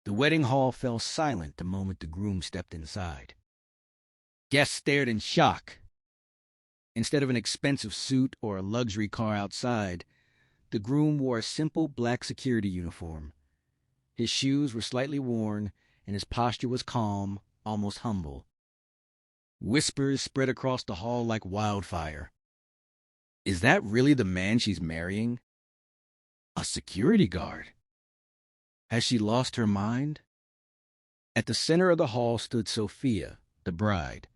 The wedding hall fell silent the moment the groom stepped inside. Guests stared in shock. Instead of an expensive suit or a luxury car outside, the groom wore a simple black security uniform. His shoes were slightly worn, and his posture was calm, almost humble. Whispers spread across the hall like wildfire. Is that really the man she's marrying? A security guard? Has she lost her mind? At the center of the hall stood Sophia, the bride.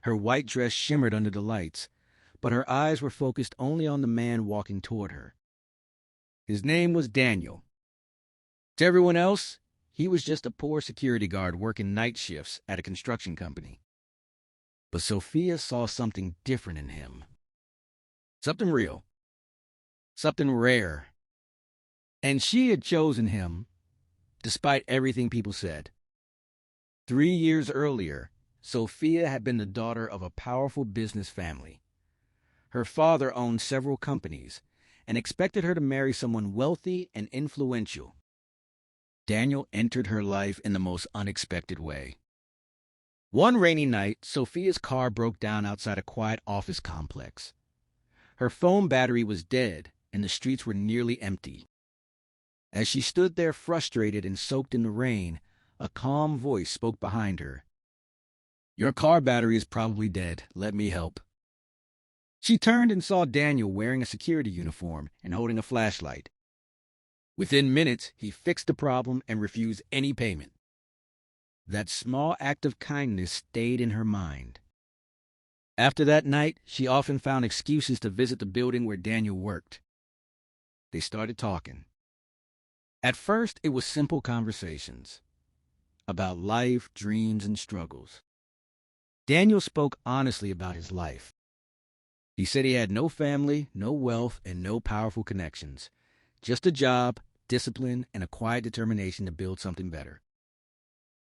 Her white dress shimmered under the lights, but her eyes were focused only on the man walking toward her. His name was Daniel. To everyone else, he was just a poor security guard working night shifts at a construction company. But Sophia saw something different in him. Something real. Something rare. And she had chosen him, despite everything people said. 3 years earlier, Sophia had been the daughter of a powerful business family. Her father owned several companies and expected her to marry someone wealthy and influential. Daniel entered her life in the most unexpected way. One rainy night, Sophia's car broke down outside a quiet office complex. Her phone battery was dead, and the streets were nearly empty. As she stood there frustrated and soaked in the rain, a calm voice spoke behind her. "Your car battery is probably dead. Let me help." She turned and saw Daniel wearing a security uniform and holding a flashlight. Within minutes, he fixed the problem and refused any payment. That small act of kindness stayed in her mind. After that night, she often found excuses to visit the building where Daniel worked. They started talking. At first, it was simple conversations about life, dreams, and struggles. Daniel spoke honestly about his life. He said he had no family, no wealth, and no powerful connections. Just a job, discipline, and a quiet determination to build something better.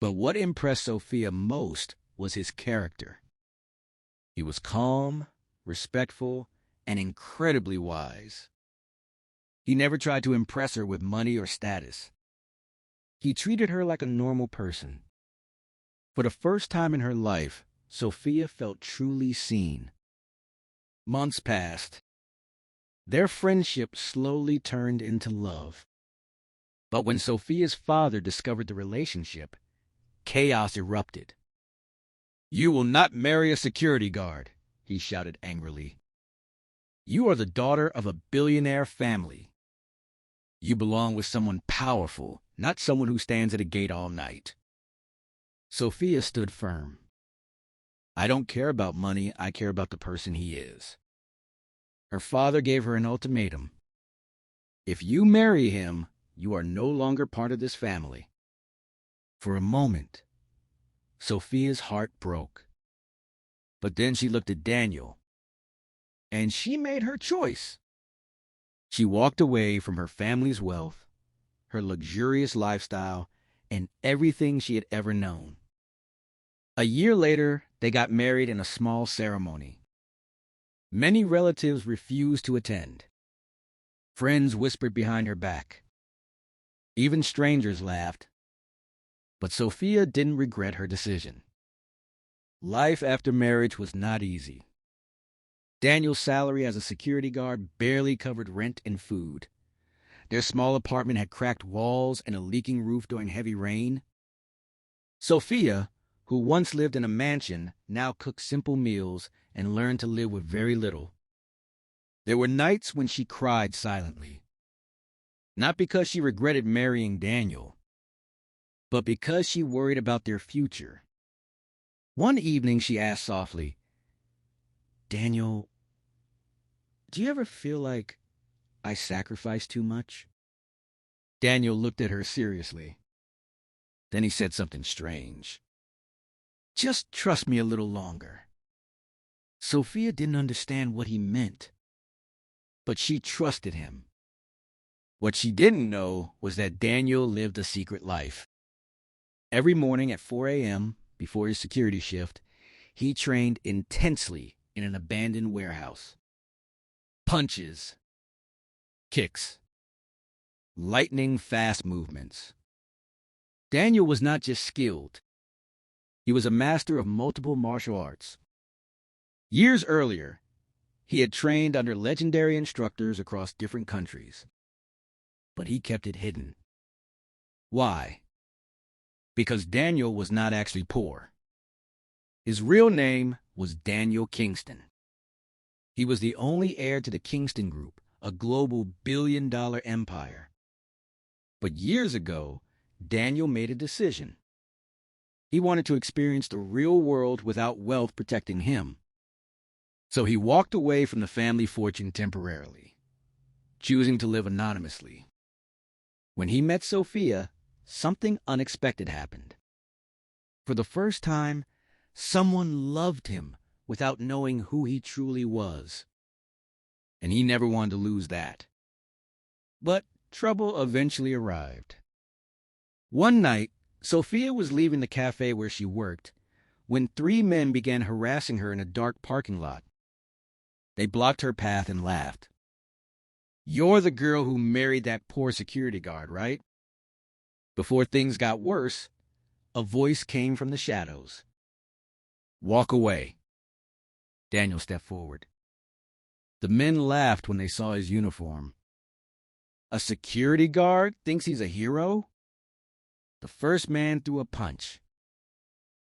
But what impressed Sophia most was his character. He was calm, respectful, and incredibly wise. He never tried to impress her with money or status. He treated her like a normal person. For the first time in her life, Sophia felt truly seen. Months passed. Their friendship slowly turned into love. But when Sophia's father discovered the relationship, chaos erupted. "You will not marry a security guard," he shouted angrily. "You are the daughter of a billionaire family. You belong with someone powerful, not someone who stands at a gate all night." Sophia stood firm. "I don't care about money, I care about the person he is." Her father gave her an ultimatum. "If you marry him, you are no longer part of this family." For a moment, Sophia's heart broke. But then she looked at Daniel, and she made her choice. She walked away from her family's wealth, her luxurious lifestyle, and everything she had ever known. A year later, they got married in a small ceremony. Many relatives refused to attend. Friends whispered behind her back. Even strangers laughed. But Sophia didn't regret her decision. Life after marriage was not easy. Daniel's salary as a security guard barely covered rent and food. Their small apartment had cracked walls and a leaking roof during heavy rain. Sophia, who once lived in a mansion, now cooked simple meals and learned to live with very little. There were nights when she cried silently. Not because she regretted marrying Daniel, but because she worried about their future. One evening she asked softly, "Daniel, do you ever feel like I sacrifice too much?" Daniel looked at her seriously. Then he said something strange. "Just trust me a little longer." Sophia didn't understand what he meant, but she trusted him. What she didn't know was that Daniel lived a secret life. Every morning at 4 a.m., before his security shift, he trained intensely in an abandoned warehouse. Punches, kicks, lightning-fast movements. Daniel was not just skilled. He was a master of multiple martial arts. Years earlier, he had trained under legendary instructors across different countries. But he kept it hidden. Why? Because Daniel was not actually poor. His real name was Daniel Kingston. He was the only heir to the Kingston Group, a global billion-dollar empire. But years ago, Daniel made a decision. He wanted to experience the real world without wealth protecting him. So he walked away from the family fortune temporarily, choosing to live anonymously. When he met Sophia, something unexpected happened. For the first time, someone loved him without knowing who he truly was. And he never wanted to lose that. But trouble eventually arrived. One night, Sophia was leaving the cafe where she worked when 3 men began harassing her in a dark parking lot. They blocked her path and laughed. "You're the girl who married that poor security guard, right?" Before things got worse, a voice came from the shadows. "Walk away." Daniel stepped forward. The men laughed when they saw his uniform. A security guard thinks he's a hero? The first man threw a punch.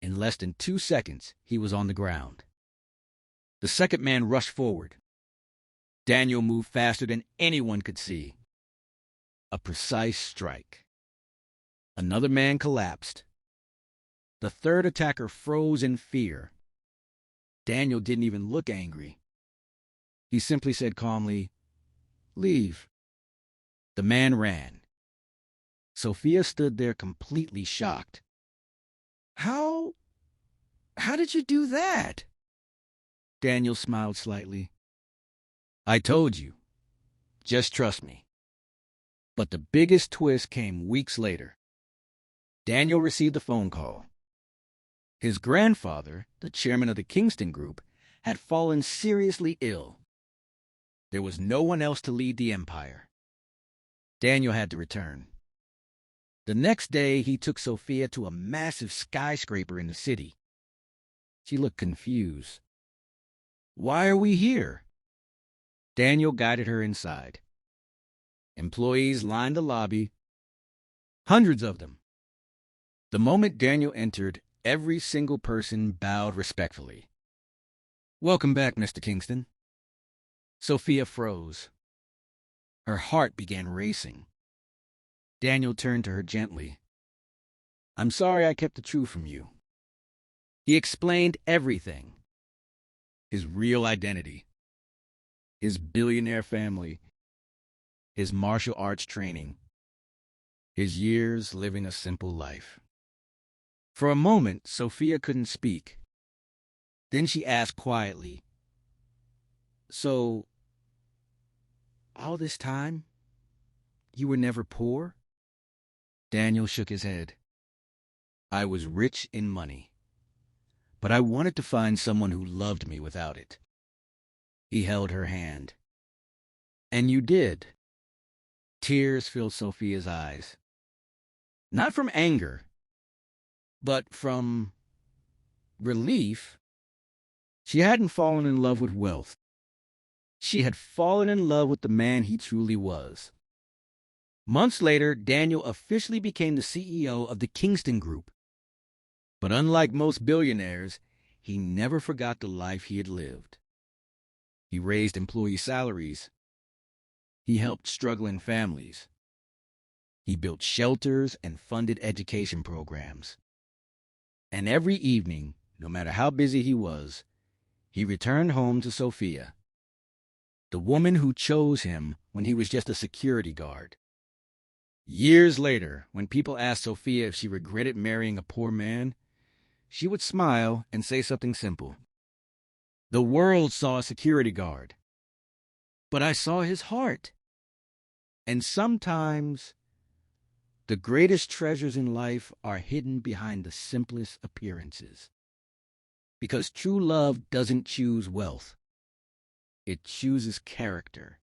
In less than 2 seconds, he was on the ground. The second man rushed forward. Daniel moved faster than anyone could see. A precise strike. Another man collapsed. The third attacker froze in fear. Daniel didn't even look angry. He simply said calmly, "Leave." The man ran. Sophia stood there completely shocked. How did you do that?" Daniel smiled slightly. "I told you. Just trust me." But the biggest twist came weeks later. Daniel received a phone call. His grandfather, the chairman of the Kingston Group, had fallen seriously ill. There was no one else to lead the empire. Daniel had to return. The next day, he took Sophia to a massive skyscraper in the city. She looked confused. "Why are we here?" Daniel guided her inside. Employees lined the lobby, hundreds of them. The moment Daniel entered, every single person bowed respectfully. "Welcome back, Mr. Kingston." Sophia froze. Her heart began racing. Daniel turned to her gently. "I'm sorry I kept the truth from you." He explained everything. His real identity. His billionaire family. His martial arts training. His years living a simple life. For a moment, Sophia couldn't speak. Then she asked quietly, "So, all this time, you were never poor?" Daniel shook his head. "I was rich in money, but I wanted to find someone who loved me without it." He held her hand. "And you did." Tears filled Sophia's eyes. Not from anger, but from relief. She hadn't fallen in love with wealth. She had fallen in love with the man he truly was. Months later, Daniel officially became the CEO of the Kingston Group. But unlike most billionaires, he never forgot the life he had lived. He raised employee salaries. He helped struggling families. He built shelters and funded education programs. And every evening, no matter how busy he was, he returned home to Sophia, the woman who chose him when he was just a security guard. Years later, when people asked Sophia if she regretted marrying a poor man, she would smile and say something simple. "The world saw a security guard, but I saw his heart." And sometimes the greatest treasures in life are hidden behind the simplest appearances. Because true love doesn't choose wealth. It chooses character.